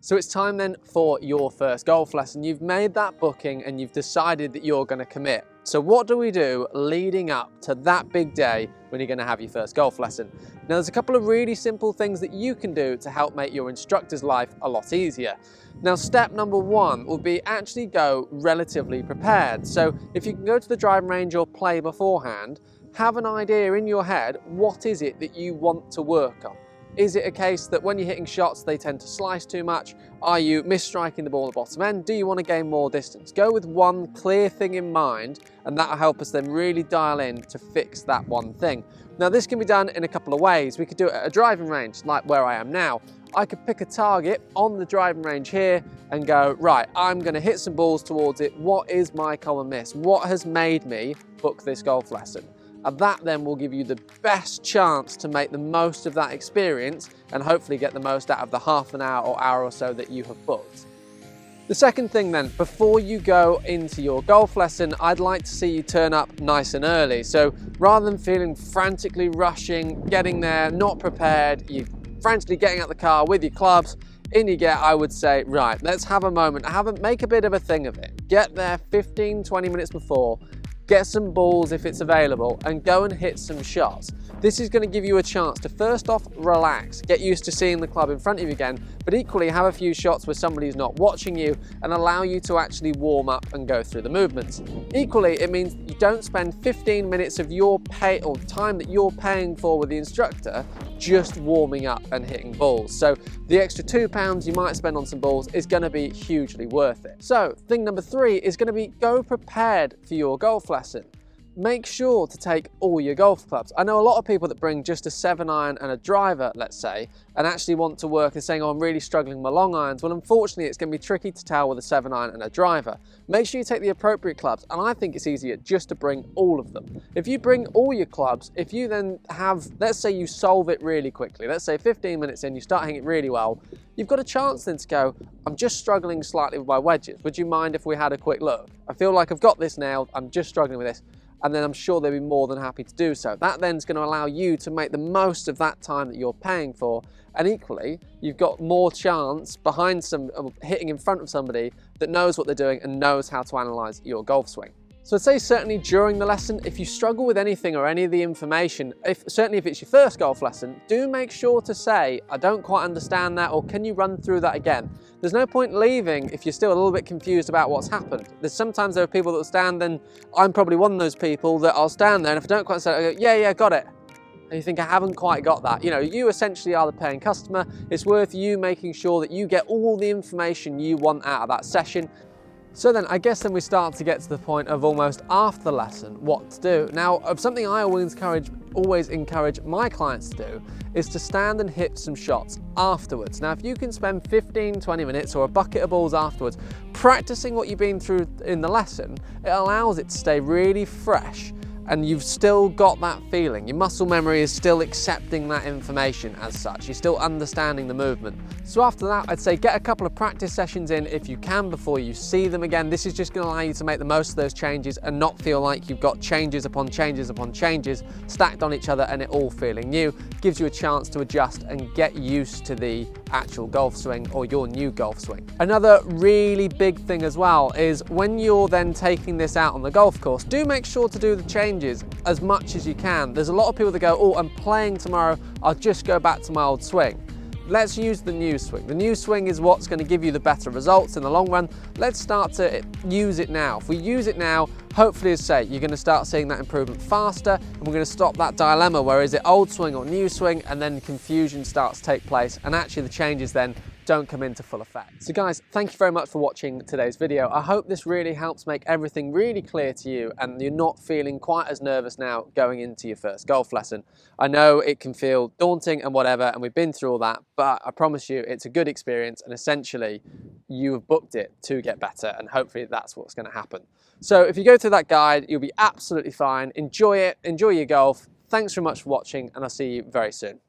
So it's time then for your first golf lesson. You've made that booking and you've decided that you're going to commit. So what do we do leading up to that big day when you're going to have your first golf lesson? Now there's a couple of really simple things that you can do to help make your instructor's life a lot easier. Now step number one will be actually go relatively prepared. So if you can go to the driving range or play beforehand, have an idea in your head, what is it that you want to work on? Is it a case that when you're hitting shots, they tend to slice too much? Are you misstriking the ball at the bottom end? Do you want to gain more distance? Go with one clear thing in mind, and that'll help us then really dial in to fix that one thing. Now, this can be done in a couple of ways. We could do it at a driving range, like where I am now. I could pick a target on the driving range here and go, right, I'm going to hit some balls towards it. What is my common miss? What has made me book this golf lesson? And that then will give you the best chance to make the most of that experience and hopefully get the most out of the half an hour or hour or so that you have booked. The second thing then, before you go into your golf lesson, I'd like to see you turn up nice and early. So rather than feeling frantically rushing, getting there, not prepared, you're frantically getting out the car with your clubs, in you get, I would say, right, let's have a moment, make a bit of a thing of it. Get there 15, 20 minutes before, get some balls if it's available, and go and hit some shots. This is going to give you a chance to first off relax, get used to seeing the club in front of you again, but equally have a few shots where somebody's not watching you and allow you to actually warm up and go through the movements. Equally, it means you don't spend 15 minutes of your pay or time that you're paying for with the instructor just warming up and hitting balls. So the extra £2 you might spend on some balls is going to be hugely worth it. So thing number three is going to be go prepared for your golf lesson. Make sure to take all your golf clubs. I know a lot of people that bring just a 7-iron and a driver, let's say, and actually want to work and saying, oh, I'm really struggling with my long irons. Well, unfortunately, it's going to be tricky to tell with a 7-iron and a driver. Make sure you take the appropriate clubs, and I think it's easier just to bring all of them. If you bring all your clubs, if you then have, let's say you solve it really quickly, let's say 15 minutes in, you start hitting it really well, you've got a chance then to go, I'm just struggling slightly with my wedges. Would you mind if we had a quick look? I feel like I've got this nailed, I'm just struggling with this. And then I'm sure they'll be more than happy to do so. That then is going to allow you to make the most of that time that you're paying for. And equally, you've got more chance behind hitting in front of somebody that knows what they're doing and knows how to analyze your golf swing. So I'd say certainly during the lesson, if you struggle with anything or any of the information, certainly if it's your first golf lesson, do make sure to say, I don't quite understand that, or can you run through that again? There's no point leaving if you're still a little bit confused about what's happened. Sometimes there are people that will stand, and I'm probably one of those people that I'll stand there, and if I don't quite say it, I go, yeah, got it. And you think, I haven't quite got that. You know, you essentially are the paying customer. It's worth you making sure that you get all the information you want out of that session. So then I guess then we start to get to the point of almost after the lesson, what to do. Now, something I always encourage my clients to do is to stand and hit some shots afterwards. Now, if you can spend 15, 20 minutes or a bucket of balls afterwards, practicing what you've been through in the lesson, it allows it to stay really fresh and you've still got that feeling. Your muscle memory is still accepting that information as such. You're still understanding the movement. So after that, I'd say get a couple of practice sessions in if you can before you see them again. This is just going to allow you to make the most of those changes and not feel like you've got changes upon changes upon changes stacked on each other and it all feeling new. Gives you a chance to adjust and get used to the actual golf swing or your new golf swing. Another really big thing as well is when you're then taking this out on the golf course, do make sure to do the changes as much as you can. There's a lot of people that go, oh, I'm playing tomorrow, I'll just go back to my old swing. Let's use the new swing. The new swing is what's going to give you the better results in the long run. Let's start to use it now. If we use it now, hopefully, as I say, you're going to start seeing that improvement faster, and we're going to stop that dilemma where is it old swing or new swing, and then confusion starts to take place, and actually the changes then don't come into full effect. So guys, thank you very much for watching today's video. I hope this really helps make everything really clear to you and you're not feeling quite as nervous now going into your first golf lesson. I know it can feel daunting and whatever, and we've been through all that, but I promise you it's a good experience, and essentially you have booked it to get better, and hopefully that's what's going to happen. So if you go through that guide, you'll be absolutely fine. Enjoy it, enjoy your golf. Thanks very much for watching, and I'll see you very soon.